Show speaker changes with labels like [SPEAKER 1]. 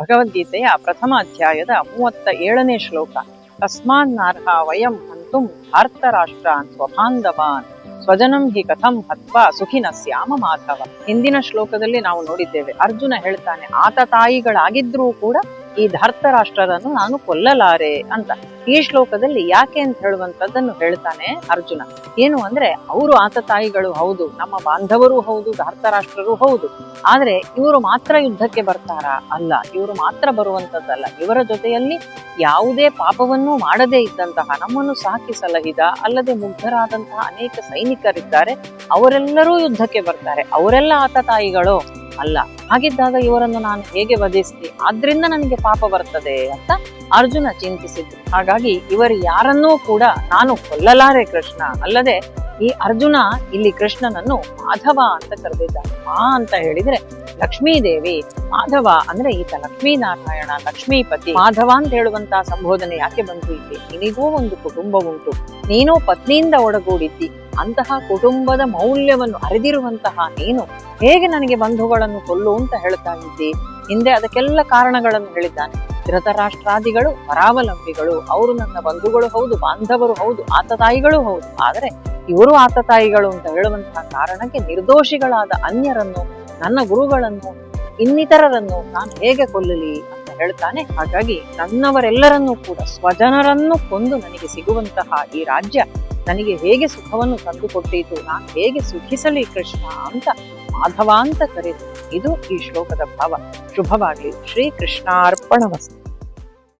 [SPEAKER 1] ಭಗವದ್ಗೀತೆಯ ಪ್ರಥಮ ಅಧ್ಯಾಯದ 37ನೇ ಶ್ಲೋಕ. ತಸ್ಮಾನ್ನಾರ್ಹ ವಯಂ ಹಂತುಂ ಧಾರ್ತರಾಷ್ಟ್ರಾನ್ ಸ್ವಬಾಂಧವಾನ್ ಸ್ವಜನಂ ಹಿ ಕಥಂ ಹತ್ವಾ ಸುಖಿನ ಸ್ಯಾಮ ಮಾಧವ. ಹಿಂದಿನ ಶ್ಲೋಕದಲ್ಲಿ ನಾವು ನೋಡಿದ್ದೇವೆ, ಅರ್ಜುನ ಹೇಳ್ತಾನೆ ಆತ ತಾಯಿಗಳಾಗಿದ್ರೂ ಕೂಡ ಈ ಧಾರ್ತರಾಷ್ಟ್ರರನ್ನು ನಾನು ಕೊಲ್ಲಲಾರೆ ಅಂತ. ಈ ಶ್ಲೋಕದಲ್ಲಿ ಯಾಕೆ ಅಂತ ಹೇಳುವಂತದ್ದನ್ನು ಹೇಳ್ತಾನೆ ಅರ್ಜುನ. ಏನು ಅಂದ್ರೆ, ಅವರು ಆತ ತಾಯಿಗಳು ಹೌದು, ನಮ್ಮ ಬಾಂಧವರು ಹೌದು, ಧಾರ್ತರಾಷ್ಟ್ರರು ಹೌದು. ಆದ್ರೆ ಇವರು ಮಾತ್ರ ಯುದ್ಧಕ್ಕೆ ಬರ್ತಾರಾ? ಅಲ್ಲ, ಇವರು ಮಾತ್ರ ಬರುವಂತದ್ದಲ್ಲ. ಇವರ ಜೊತೆಯಲ್ಲಿ ಯಾವುದೇ ಪಾಪವನ್ನೂ ಮಾಡದೇ ಇದ್ದಂತಹ, ನಮ್ಮನ್ನು ಸಾಕಿ ಸಲಹಿದ, ಅಲ್ಲದೆ ಮುಗ್ಧರಾದಂತಹ ಅನೇಕ ಸೈನಿಕರಿದ್ದಾರೆ. ಅವರೆಲ್ಲರೂ ಯುದ್ಧಕ್ಕೆ ಬರ್ತಾರೆ. ಅವರೆಲ್ಲ ಆತ ತಾಯಿಗಳು ಅಲ್ಲ. ಹಾಗಿದ್ದಾಗ ಇವರನ್ನು ನಾನು ಹೇಗೆ ವಧಿಸ್ತಿ? ಆದ್ರಿಂದ ನನಗೆ ಪಾಪ ಬರ್ತದೆ ಅಂತ ಅರ್ಜುನ ಚಿಂತಿಸಿದ್ರು. ಹಾಗಾಗಿ ಇವರು ಯಾರನ್ನೂ ಕೂಡ ನಾನು ಕೊಲ್ಲಲಾರೆ ಕೃಷ್ಣ. ಅಲ್ಲದೆ ಈ ಅರ್ಜುನ ಇಲ್ಲಿ ಕೃಷ್ಣನನ್ನು ಮಾಧವ ಅಂತ ಕರೆದಿದ್ದಾನೆ. ಅಂತ ಹೇಳಿದ್ರೆ ಲಕ್ಷ್ಮೀದೇವಿ, ಮಾಧವ ಅಂದ್ರೆ ಈತ ಲಕ್ಷ್ಮೀನಾರಾಯಣ, ಲಕ್ಷ್ಮೀಪತಿ. ಮಾಧವ ಅಂತ ಹೇಳುವಂತಹ ಸಂಬೋಧನೆ ಯಾಕೆ ಬಂತು ಇಲ್ಲಿ? ನಿನಗೂ ಒಂದು ಕುಟುಂಬ ಉಂಟು, ನೀನು ಪತ್ನಿಯಿಂದ ಒಡಗೂಡಿದ್ದಿ. ಅಂತಹ ಕುಟುಂಬದ ಮೌಲ್ಯವನ್ನು ಅರಿದಿರುವಂತಹ ನೀನು ಹೇಗೆ ನನಗೆ ಬಂಧುಗಳನ್ನು ಕೊಲ್ಲು ಅಂತ ಹೇಳ್ತಾ ಇದ್ದಿ? ಹಿಂದೆ ಅದಕ್ಕೆಲ್ಲ ಕಾರಣಗಳನ್ನು ಹೇಳಿದ್ದಾನೆ. ಧೃತರಾಷ್ಟ್ರಾದಿಗಳು ಪರಾವಲಂಬಿಗಳು, ಅವರು ನನ್ನ ಬಂಧುಗಳು ಹೌದು, ಬಾಂಧವರು ಹೌದು, ಆತ ತಾಯಿಗಳು ಹೌದು. ಆದರೆ ಇವರು ಆತ ತಾಯಿಗಳು ಅಂತ ಹೇಳುವಂತಹ ಕಾರಣಕ್ಕೆ ನಿರ್ದೋಷಿಗಳಾದ ಅನ್ಯರನ್ನು, ನನ್ನ ಗುರುಗಳನ್ನು, ಇನ್ನಿತರರನ್ನು ನಾನು ಹೇಗೆ ಕೊಲ್ಲಲಿ ಅಂತ ಹೇಳ್ತಾನೆ. ಹಾಗಾಗಿ ನನ್ನವರೆಲ್ಲರನ್ನೂ ಕೂಡ, ಸ್ವಜನರನ್ನು ಕೊಂದು ನನಗೆ ಸಿಗುವಂತಹ ಈ ರಾಜ್ಯ ನನಗೆ ಹೇಗೆ ಸುಖವನ್ನು ತಂದುಕೊಟ್ಟಿತು, ನಾನು ಹೇಗೆ ಸುಖಿಸಲಿ ಕೃಷ್ಣ ಅಂತ ಮಾಧವ ಅಂತ ಕರೆದು. ಇದು ಈ ಶ್ಲೋಕದ ಭಾವ. ಶುಭವಾಗಲಿ. ಶ್ರೀ ಕೃಷ್ಣಾರ್ಪಣಮಸ್ತು.